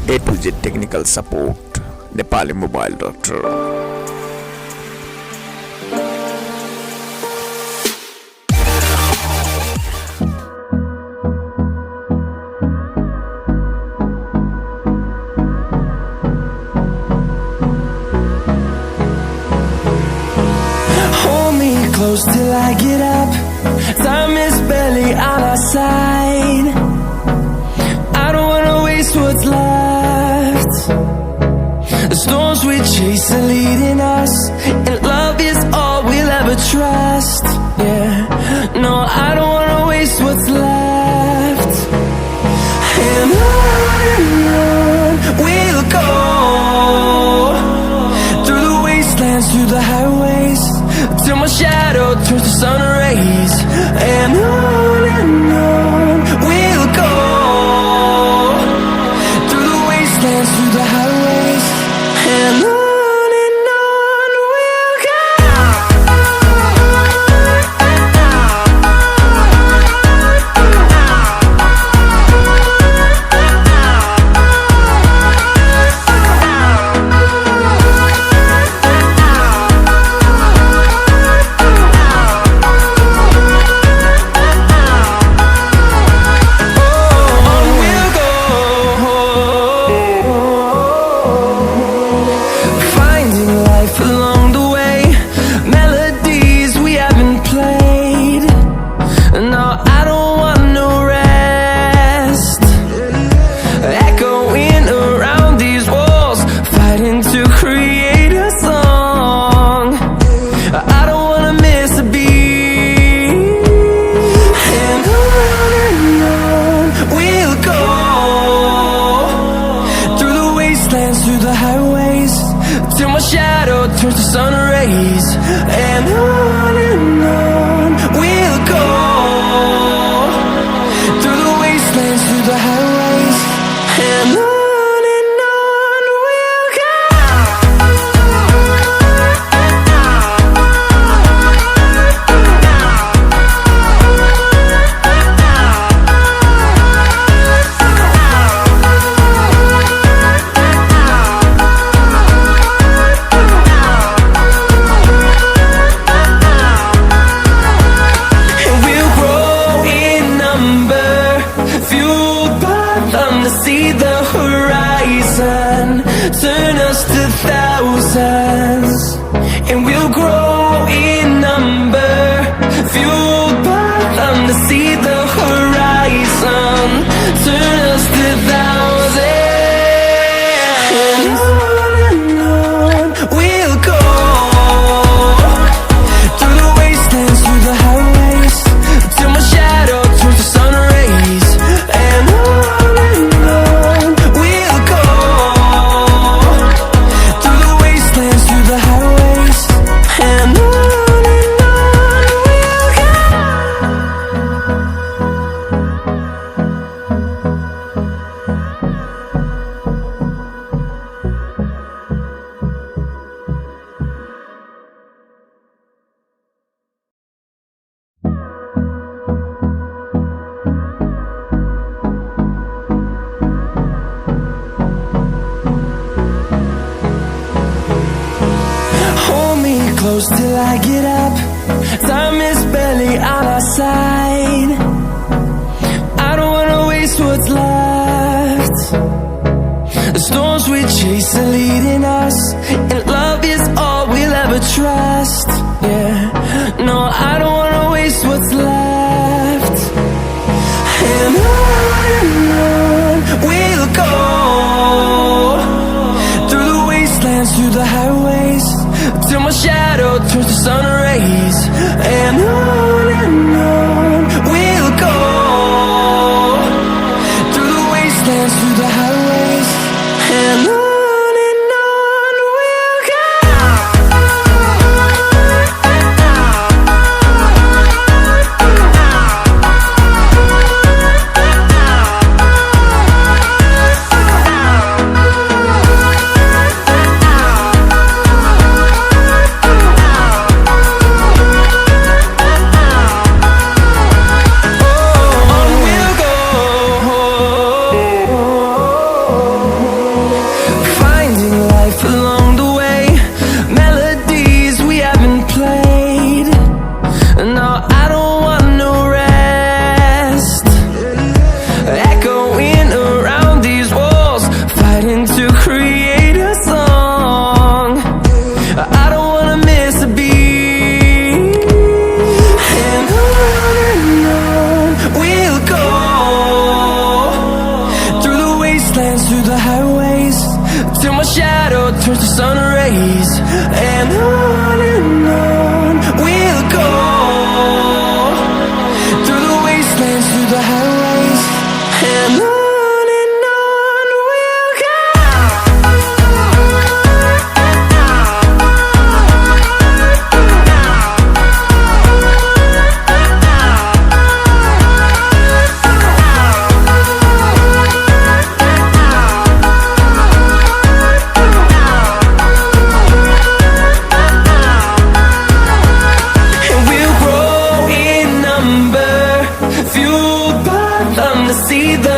A to Z technical support, Nepali mobile doctor. Hold me close till I get up. Time is barely on our side. I don't wanna waste what's left. The storms we chase are leading us, and love is all we'll ever trust. Yeah, no, I don't wanna waste what's left. And on we'll go, through the wastelands, through the highways, till my shadow turns to sun rays. And on we'll go, through the wastelands, through the highways, and on we'll go. Turns to sun rays, and on we'll go, through the wastelands, through the highways, and on we'll go. See the horizon, turn us to thousands, and we'll grow in number, fueled by them to see the horizon, turn us to thousands, and on we'll go, through the wastelands, through the highways, till my shadow turns to sun rays, and on close till I get up. Time is barely on our side. I don't wanna waste what's left. The storms we chase are leading us, and love is all we'll ever trust. Yeah, no, I don't wanna waste what's left. And on we'll go, through the wastelands, through the highways, till my shadow turns to sun rays, and on we'll go, through the wastelands, through the highways, and on we'll go. wastelands, through the highways, till my shadow turns to sun rays. And on we'll go, through the wastelands, through the highways, and on we'll go. And we'll grow in number, fueled by them to see the